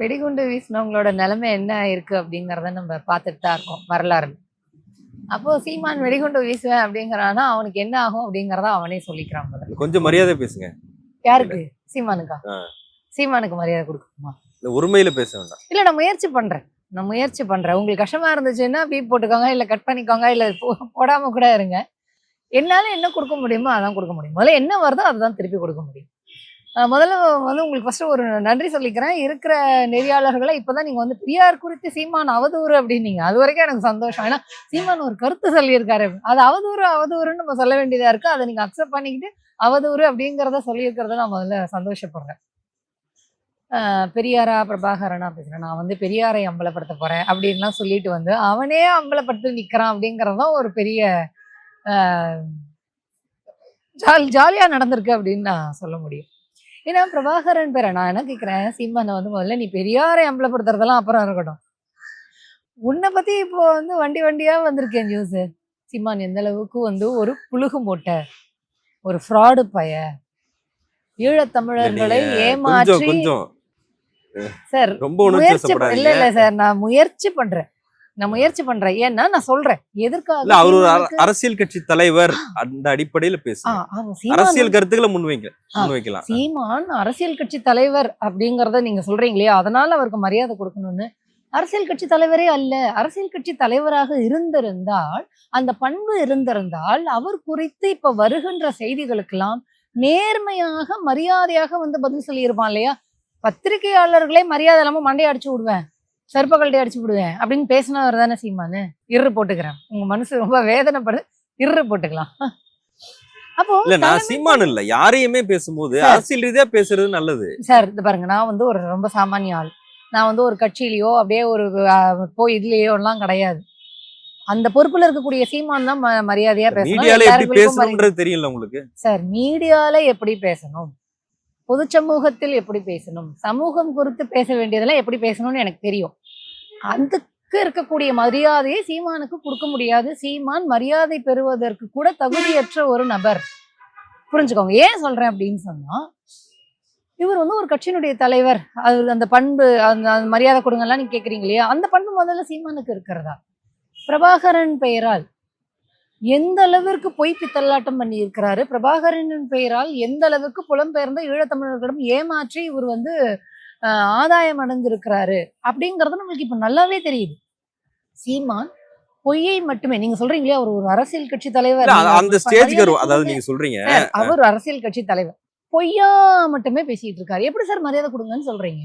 வெடிகுண்டு வீசினவங்களோட நிலைமை என்ன இருக்கு அப்படிங்கிறத நம்ம பார்த்துட்டு தான் இருக்கோம் வரலாறு. அப்போ சீமான் வெடிகுண்டு வீசுவேன் அப்படிங்கிறான்னா அவனுக்கு என்ன ஆகும் அப்படிங்கிறத அவனே சொல்லிக்கிறான் போல. கொஞ்சம் மரியாதை பேசுங்க. யாருக்கு? சீமானுக்கா? ஆ. சீமானுக்கு மரியாதை கொடுக்கணுமா? இல்ல உரிமையில பேச வேண்டாம். இல்ல நான் முயற்சி பண்றேன். உங்களுக்கு கஷ்டமா இருந்துச்சுன்னா பீப் போட்டுக்கோங்க, இல்ல கட் பண்ணிக்கோங்க, இல்ல போடாம கூட இருங்க. என்னால என்ன கொடுக்க முடியுமோ அதான் கொடுக்க முடியும். முதல்ல என்ன வருதோ அதுதான் திருப்பி கொடுக்க முடியும். முதல்ல உங்களுக்கு ஃபர்ஸ்ட் ஒரு நன்றி சொல்லிக்கிறேன். இருக்கிற நெறியாளர்களை இப்பதான் நீங்க பெரியார் குறித்து சீமான் அவதூறு அப்படின்னீங்க. அது வரைக்கும் எனக்கு சந்தோஷம். ஏன்னா சீமான் ஒரு கருத்து சொல்லியிருக்காரு. அது அவதூறுன்னு நம்ம சொல்ல வேண்டியதா இருக்கு. அதை நீங்க அக்செப்ட் பண்ணிக்கிட்டு அவதூறு அப்படிங்கிறத சொல்லியிருக்கிறத நான் முதல்ல சந்தோஷப்படுறேன். பெரியாரா பிரபாகரனா பேசுறேன். நான் பெரியாரை அம்பலப்படுத்த போறேன் அப்படின்லாம் சொல்லிட்டு அவனே அம்பலப்படுத்தி நிக்கிறான் அப்படிங்கறதுதான் ஒரு பெரிய ஜாலியா நடந்திருக்கு அப்படின்னு நான் சொல்ல முடியும். ஏன்னா பிரபாகரன் பேரை நான் என்ன கேட்கிறேன், சீமானை முதல்ல நீ பெரியாரை அம்பலப்படுத்துறதெல்லாம் அப்புறம் இருக்கட்டும். உன்னை பத்தி இப்போ வண்டி வண்டியா வந்திருக்கேன் நியூஸ். சீமான் எந்த அளவுக்கு ஒரு புழுகு மூட்டை, ஒரு ஃப்ராடு பைய, ஈழத்தமிழர்களை ஏமாற்றி சார் இல்ல சார் நான் முயற்சி பண்றேன். ஏன்னா நான் சொல்றேன் எதற்காக அவர் ஒரு அரசியல் கட்சி தலைவர் அந்த அடிப்படையில பேசுறேன். அரசியல் கருத்துக்களை முன்வைக்கலாம். சீமான் அரசியல் கட்சி தலைவர் அப்படிங்கறத நீங்க சொல்றீங்களே, அதனால அவருக்கு மரியாதை கொடுக்கணும்னு. அரசியல் கட்சி தலைவரே அல்ல. அரசியல் கட்சி தலைவராக இருந்திருந்தால், அந்த பண்பு இருந்திருந்தால் அவர் குறித்து இப்ப வருகின்ற செய்திகளுக்கெல்லாம் நேர்மையாக மரியாதையாக பதில் சொல்லியிருப்பான் இல்லையா? பத்திரிகையாளர்களே மரியாதை இல்லாம மண்டையை அடிச்சு விடுவேன், செருப்பகல்டி அடிச்சு விடுவேன் அப்படின்னு பேசினவர் தானே சீமானு. போட்டுக்கிறேன். உங்க மனசு ரொம்ப வேதனைப்படு, போட்டுக்கலாம். அப்போ நான் சீமான் இல்ல, யாரையுமே பேசும்போது அரசியல் ரீதியா பேசுறது நல்லது சார். இது பாருங்க, நான் ஒரு ரொம்ப சாமானிய ஆள். நான் ஒரு கட்சியிலயோ அப்படியே ஒரு போய் இதுலயோ எல்லாம் கிடையாது. அந்த பொறுப்புல இருக்கக்கூடிய சீமான் தான் மரியாதையா பேசணும். தெரியல உங்களுக்கு சார், மீடியால எப்படி பேசணும், பொது சமூகத்தில் எப்படி பேசணும், சமூகம் குறித்து பேச வேண்டியதெல்லாம் எப்படி பேசணும்னு எனக்கு தெரியும். அதுக்கு இருக்கக்கூடிய மரியாதையை சீமானுக்கு கொடுக்க முடியாது. சீமான் மரியாதை பெறுவதற்கு கூட தகுதியற்ற ஒரு நபர். புரிஞ்சுக்கோங்க. ஏன் சொல்றேன் அப்படின்னு சொன்னா, இவர் ஒரு கட்சியினுடைய தலைவர். அது அந்த பண்பு, அந்த மரியாதை கொடுங்கலாம் நீங்க கேக்குறீங்க இல்லையா? அந்த பண்பு முதல்ல சீமானுக்கு இருக்கிறதா? பிரபாகரன் பெயரால் எந்த அளவிற்கு பொய் பித்தல்லாட்டம் பண்ணி இருக்கிறாரு, பிரபாகரனின் பெயரால் எந்த அளவுக்கு புலம்பெயர்ந்த ஈழத்தமிழர்களிடம் ஏமாற்றி இவர் ஆதாயம் அடைஞ்சிருக்கிறாரு அப்படிங்கறது நம்மளுக்கு இப்ப நல்லாவே தெரியுது. சீமான் பொய்யை மட்டுமே, நீங்க சொல்றீங்களே அவர் ஒரு அரசியல் கட்சி தலைவர், அந்த ஸ்டேஜ்க்கு அதாவது நீங்க சொல்றீங்க அவர் அரசியல் கட்சி தலைவர், பொய்யா மட்டுமே பேசிட்டு இருக்காரு. எப்படி சார் மரியாதை கொடுங்கன்னு சொல்றீங்க?